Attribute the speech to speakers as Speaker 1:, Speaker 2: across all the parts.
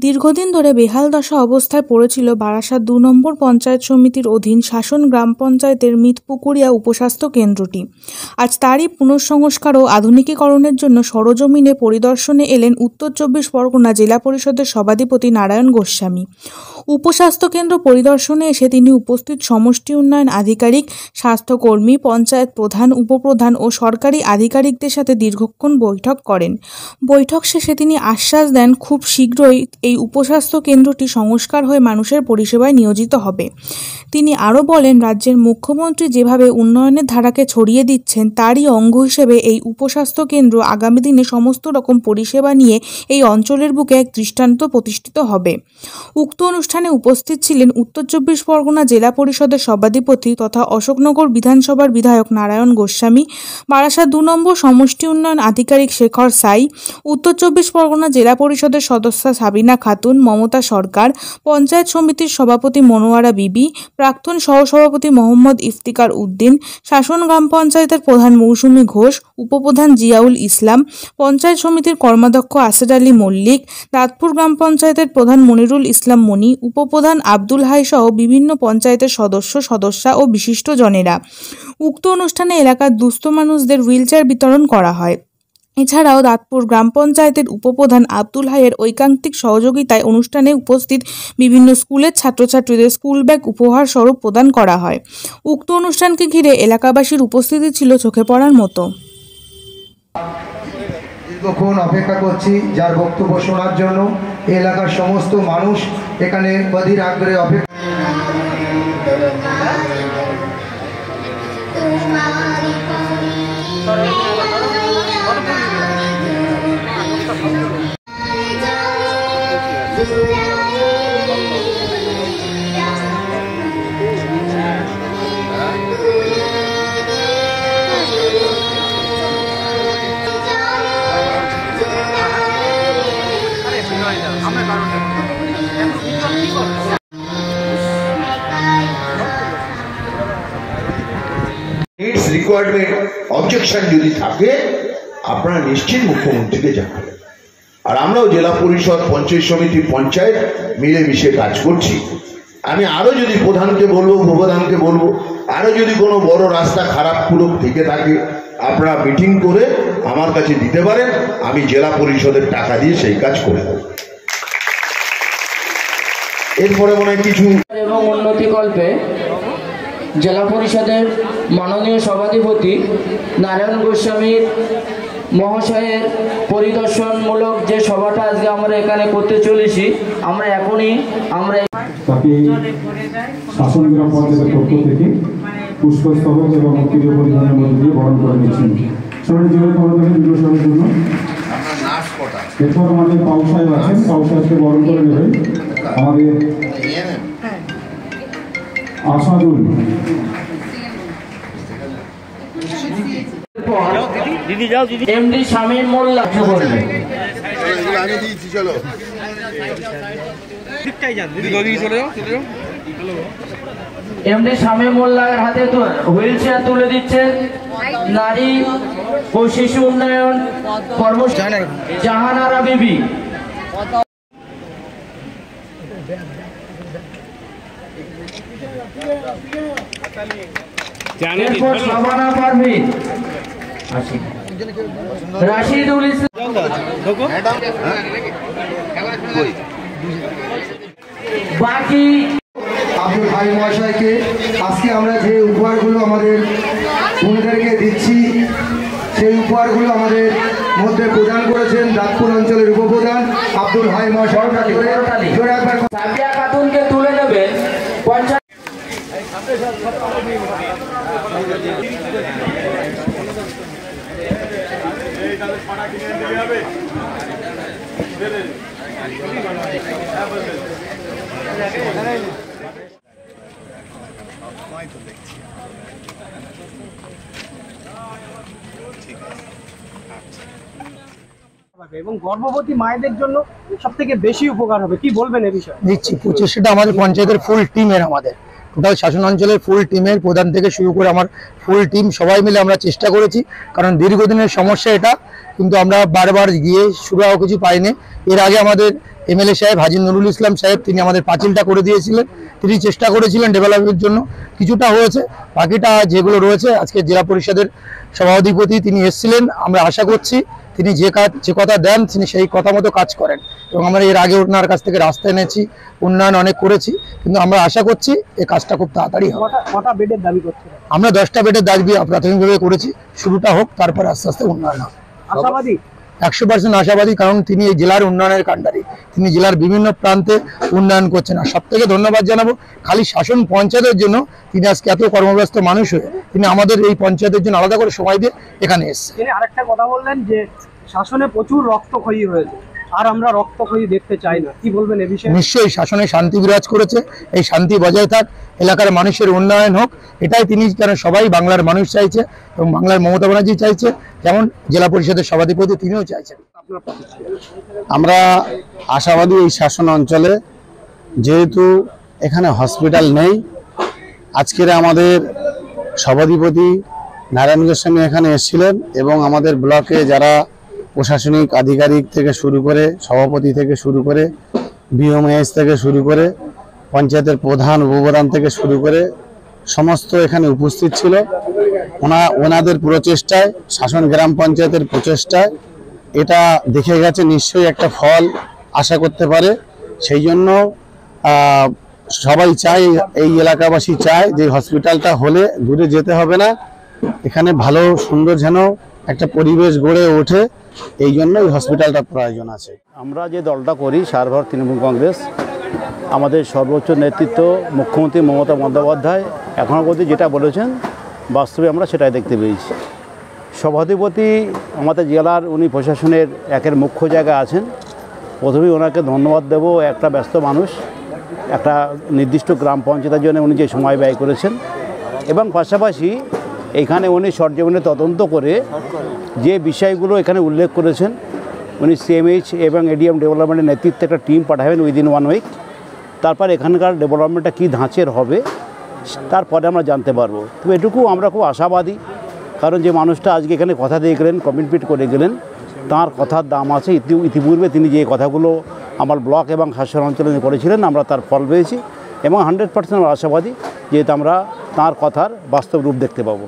Speaker 1: দীর্ঘদিন ধরে বেহাল দশা অবস্থায় পড়েছিল বারাসাত ২ নম্বর পঞ্চায়েত সমিতির অধীন শাসন গ্রাম পঞ্চায়েতের মিতপুকুরিয়া উপস্বাস্থ্য কেন্দ্রটি। আজ তারই পুনঃসংস্কার ও আধুনিকীকরণের জন্য সরজমিনে পরিদর্শনে এলেন উত্তর ২৪ পরগনা জেলা পরিষদের সভাধিপতি নারায়ণ গোস্বামী। উপস্বাস্থ্য কেন্দ্র পরিদর্শনে এসে তিনি উপস্থিত সমষ্টি উন্নয়ন আধিকারিক, স্বাস্থ্যকর্মী, পঞ্চায়েত প্রধান, উপপ্রধান ও সরকারি আধিকারিকদের সাথে দীর্ঘক্ষণ বৈঠক করেন। বৈঠক শেষে তিনি আশ্বাস দেন, খুব শীঘ্রই এই উপস্বাস্থ্য কেন্দ্রটি সংস্কার হয়ে মানুষের পরিষেবায় নিয়োজিত হবে। তিনি আরও বলেন, রাজ্যের মুখ্যমন্ত্রী যেভাবে উন্নয়নের ধারাকে ছড়িয়ে দিচ্ছেন তারই অঙ্গ হিসেবে এই উপস্বাস্থ্য কেন্দ্র আগামী দিনে সমস্ত রকম পরিষেবা নিয়ে এই অঞ্চলের বুকে এক দৃষ্টান্ত প্রতিষ্ঠিত হবে। উক্ত অনুষ্ঠানে উপস্থিত ছিলেন উত্তর ২৪ পরগনা জেলা পরিষদের সভাধিপতি তথা অশোকনগর বিধানসভার বিধায়ক নারায়ণ গোস্বামী, বারাসাত ২ নম্বর সমষ্টি উন্নয়ন আধিকারিক শেখর সাই, উত্তর ২৪ পরগনা জেলা পরিষদের সদস্যা সাবিনা খাতুন, মমতা সরকার, পঞ্চায়েত সমিতির সভাপতি মনোয়ারা বিবি, প্রাক্তন সহসভাপতি মোহাম্মদ ইফতিকার উদ্দিন, শাসন গ্রাম পঞ্চায়েতের প্রধান মৌসুমী ঘোষ, উপপ্রধান জিয়াউল ইসলাম, পঞ্চায়েত সমিতির কর্মাধ্যক্ষ আসেদ আলী মল্লিক, দাঁতপুর গ্রাম পঞ্চায়েতের প্রধান মনিরুল ইসলাম মনি, উপপ্রধান আব্দুল হাই সহ বিভিন্ন পঞ্চায়েতের সদস্যা ও বিশিষ্টজনেরা। উক্ত অনুষ্ঠানে এলাকার দুস্থ মানুষদের হুইলচেয়ার বিতরণ করা হয়। এছাড়াও দাঁতপুর গ্রাম পঞ্চায়েতের উপপ্রধান আব্দুল হাইয়ের ঐকান্তিক সহযোগিতায় অনুষ্ঠানে উপস্থিত বিভিন্ন স্কুলের ছাত্রছাত্রীদের স্কুল ব্যাগ উপহার স্বরূপ প্রদান করা হয়। উক্ত অনুষ্ঠানকে ঘিরে এলাকাবাসীর উপস্থিতি ছিল চোখে পড়ার মতো।
Speaker 2: দীর্ঘক্ষণ অপেক্ষা করছি যার বক্তব্য শোনার জন্য। এলাকার সমস্ত মানুষ এখানে অধীর আগ্রহে অপেক্ষা।
Speaker 3: রিকোয়ারমেন্ট অবজেকশন যদি থাকে আপনারা নিশ্চিত মুখ্যমন্ত্রীকে জানাবেন। আর আমরাও জেলা পরিষদ, পঞ্চায়েত সমিতি, পঞ্চায়েত মিলেমিশে কাজ করছি। আমি আরো যদি প্রধানকে বলবো, উপপ্রধানকে বলবো, আরো যদি কোনো বড় রাস্তা খারাপ পুরো থেকে থাকে আপনারা মিটিং করে আমার কাছে দিতে পারেন, আমি জেলা পরিষদের টাকা দিয়ে সেই কাজ করে দেব। এরপরে মনে হয় কিছু
Speaker 4: এবং উন্নতিকল্পে জেলা পরিষদের মাননীয় সভাধিপতি নারায়ণ গোস্বামী মহাশয়ের পরিদর্শনমূলক যে সভাটা আজকে আমরা এখানে করতে চলেছি, আমরা এখনই
Speaker 5: তাকে শাসন গ্রাম পঞ্চায়েতের পক্ষ থেকে পুষ্পস্তবক এবং প্রিয় পরিধানের মধ্যে দিয়ে বরণ করে নিচ্ছেন। সবাই জীবন করবেন বিরোধনের জন্য। এরপর আমাদের পাউ সাহেব আছেন, পাউ সাহেবকে বরণ করে নেবেন আমাদের আসাদুল।
Speaker 4: এমডি শামীম মোল্লা করবে। এমডি শামীম মোল্লার হাতে হুইল চেয়ার তুলে দিচ্ছেন নারী ও শিশু উন্নয়ন কর্মচারী জাহানারা বিবি। এরপর শাবানা পারভিন, রাশিদুল ইসলাম, বাকি
Speaker 2: আব্দুল হাই মহাশয়কে আজকে আমরা যে উপহারগুলো আমাদের বোনদেরকে দিচ্ছি সেই উপহারগুলো আমাদের মধ্যে প্রদান করেছেন দাঁতপুর অঞ্চলের উপপ্রধান আব্দুল হাই মহাশয়।
Speaker 4: সাবিয়া খাতুনকে তুলে নেবেন পঞ্চায়েত।
Speaker 6: এবং গর্ভবতী মায়েদের জন্য সবথেকে বেশি উপকার হবে, কি বলবেন এই বিষয়ে?
Speaker 7: দিচ্ছি 25টা আমাদের পঞ্চায়েতের ফুল টিমের, আমাদের টোটাল শাসন অঞ্চলের ফুল টিমের প্রধান থেকে শুরু করে আমার ফুল টিম সবাই মিলে আমরা চেষ্টা করেছি, কারণ দীর্ঘদিনের সমস্যা এটা, কিন্তু আমরা বারবার গিয়ে সুরাও কিছু পাইনি। এর আগে আমাদের এমএলএ সাহেব হাজী নুরুল ইসলাম সাহেব, তিনি আমাদের পাঁচিলটা করে দিয়েছিলেন। তিনি চেষ্টা করেছিলেন ডেভেলপমেন্টের জন্য, কিছুটা হয়েছে, বাকিটা যেগুলো রয়েছে আজকে জেলা পরিষদের সভাধিপতি তিনি এসেছিলেন। আমরা আশা করছি তিনি যে কথা দেন তিনি সেই কথা মতো কাজ করেন, এবং আমরা এর আগে ওনার কাছ থেকে রাস্তা এনেছি, উন্নয়ন অনেক করেছি, কিন্তু আমরা আশা করছি এই কাজটা খুব তাড়াতাড়ি হবে।
Speaker 6: কটা বেডের দাবি করছেন?
Speaker 7: আমরা 10টা বেডের দাবি প্রাথমিকভাবে করেছি, শুরুটা হোক, তারপর আস্তে আস্তে উন্নয়ন হবে।
Speaker 6: আশাবাদী?
Speaker 7: 100% আশাবাদী, কারণ তিনি এই জেলার উন্নয়নের কাণ্ডারি, তিনি জেলার বিভিন্ন প্রান্তে উন্নয়ন করছেন। আর সব থেকে ধন্যবাদ জানাবো খালি শাসন পঞ্চায়েতের জন্য, তিনি আজকে এত কর্মব্যস্ত মানুষ হয়ে তিনি আমাদের এই পঞ্চায়েতের জন্য আলাদা করে সময় দিয়ে এখানে এসেছে।
Speaker 6: তিনি আরেকটা কথা বললেন যে শাসনে প্রচুর রক্তক্ষয়ী হয়েছে, আর আমরা রক্তক্ষয়ী দেখতে চাই না, কি বলবেন এ বিষয়ে?
Speaker 7: নিশ্চয়ই শাসনে শান্তি বিরাজ করেছে, এই শান্তি বজায় থাক, এলাকার মানুষের উন্নয়ন হোক, এটাই তিনি কেন সবাই বাংলার মানুষ চাইছে, এবং বাংলার মমতা ব্যানার্জি চাইছে, যেমন জেলা পরিষদের সভাধিপতি তিনিও চাইছেন।
Speaker 8: আমরা আশাবাদী এই শাসন অঞ্চলে, যেহেতু এখানে হসপিটাল নেই, আজকের আমাদের সভাধিপতি নারায়ণ গোস্বামী এখানে এসেছিলেন, এবং আমাদের ব্লকে যারা প্রশাসনিক আধিকারিক থেকে শুরু করে, সভাপতি থেকে শুরু করে, বিএমএস থেকে শুরু করে, পঞ্চায়েতের প্রধান উপপ্রধান থেকে শুরু করে সমস্ত এখানে উপস্থিত ছিল। ওনাদের প্রচেষ্টায়, শাসন গ্রাম পঞ্চায়েতের প্রচেষ্টায় এটা দেখে গেছে, নিশ্চয়ই একটা ফল আশা করতে পারে। সেই জন্য সবাই চায়, এই এলাকাবাসী চায় যে হসপিটালটা হলে দূরে যেতে হবে না, এখানে ভালো সুন্দর যেন একটা পরিবেশ গড়ে ওঠে, এই জন্য এই হসপিটালটার প্রয়োজন আছে।
Speaker 9: আমরা যে দলটা করি সারভার তৃণমূল কংগ্রেস, আমাদের সর্বোচ্চ নেতৃত্ব মুখ্যমন্ত্রী মমতা বন্দ্যোপাধ্যায় এখনও পর্যন্ত যেটা বলেছেন বাস্তবে আমরা সেটাই দেখতে পেয়েছি। সভাধিপতি আমাদের জেলার উনি প্রশাসনের একের মুখ্য জায়গায় আছেন, প্রথমেই ওনাকে ধন্যবাদ দেব। একটা ব্যস্ত মানুষ, একটা নির্দিষ্ট গ্রাম পঞ্চায়েতের জন্য উনি যে সময় ব্যয় করেছেন, এবং পাশাপাশি এখানে উনি সরজমিনে তদন্ত করে যে বিষয়গুলো এখানে উল্লেখ করেছেন, উনি সিএমএইচ এবং এডিএম ডেভেলপমেন্টের নেতৃত্বে একটা টিম পাঠাবেন উইদিন 1 উইক। তারপর এখানকার ডেভেলপমেন্টটা কী ধাঁচের হবে তারপরে আমরা জানতে পারবো। তো এটুকু আমরা খুব আশাবাদী, কারণ যে মানুষটা আজকে এখানে কথা দিয়ে গেলেন, কমিটমেন্ট করে গেলেন, তাঁর কথার দাম আছে। ইতিপূর্বে তিনি যে কথাগুলো আমার ব্লক এবং শাসন অঞ্চলে করেছিলেন, আমরা তার ফল পেয়েছি, এবং 100% আশাবাদী যেহেতু আমরা তাঁর কথার বাস্তব রূপ দেখতে পাবো।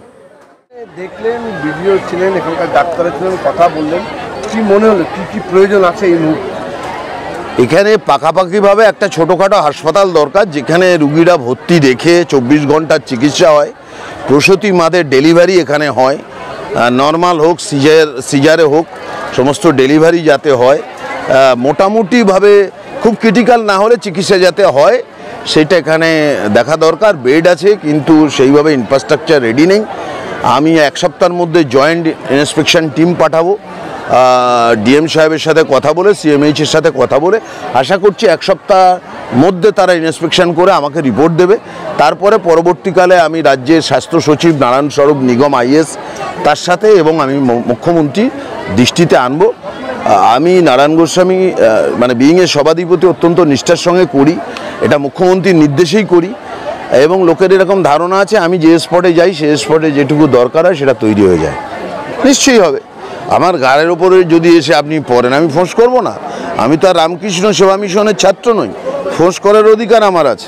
Speaker 10: দেখলেন, ভিডিও ছিলেন, এখানকার ডাক্তার ছিলেন, কথা বললেন, কি মনে হলো, কি প্রয়োজন আছে এই মুহূর্তে?
Speaker 3: এখানে পাকাপাকিভাবে একটা ছোটোখাটো হাসপাতাল দরকার, যেখানে রুগীরা ভর্তি রেখে 24 ঘন্টার চিকিৎসা হয়, প্রসূতি মাদের ডেলিভারি এখানে হয়, নর্মাল হোক সিজারে হোক, সমস্ত ডেলিভারি যাতে হয়, মোটামুটিভাবে খুব ক্রিটিক্যাল না হলে চিকিৎসা যাতে হয় সেটা এখানে দেখা দরকার। বেড আছে কিন্তু সেইভাবে ইনফ্রাস্ট্রাকচার রেডি নেই। আমি 1 সপ্তাহের মধ্যে জয়েন্ট ইন্সপেকশন টিম পাঠাবো, ডিএম সাহেবের সাথে কথা বলে, সিএমএইচের সাথে কথা বলে, আশা করছি 1 সপ্তাহ মধ্যে তারা ইন্সপেকশন করে আমাকে রিপোর্ট দেবে। তারপরে পরবর্তীকালে আমি রাজ্যের স্বাস্থ্য সচিব নারায়ণ স্বরূপ নিগম আইএস তার সাথে, এবং আমি মুখ্যমন্ত্রী দৃষ্টিতে আনবো। আমি নারায়ণ গোস্বামী মানে বিইংয়ের সভাধিপতি অত্যন্ত নিষ্ঠার সঙ্গে করি, এটা মুখ্যমন্ত্রীর নির্দেশেই করি, এবং লোকের এরকম ধারণা আছে আমি যে স্পটে যাই সেই স্পটে যেটুকু দরকার হয় সেটা তৈরি হয়ে যায়। নিশ্চয়ই হবে। আমার গাড়ির ওপরে যদি এসে আপনি পড়েন, আমি ফোঁস করবো না? আমি তো আর রামকৃষ্ণ সেবা মিশনের ছাত্র নই, ফোঁস করার অধিকার আমার আছে।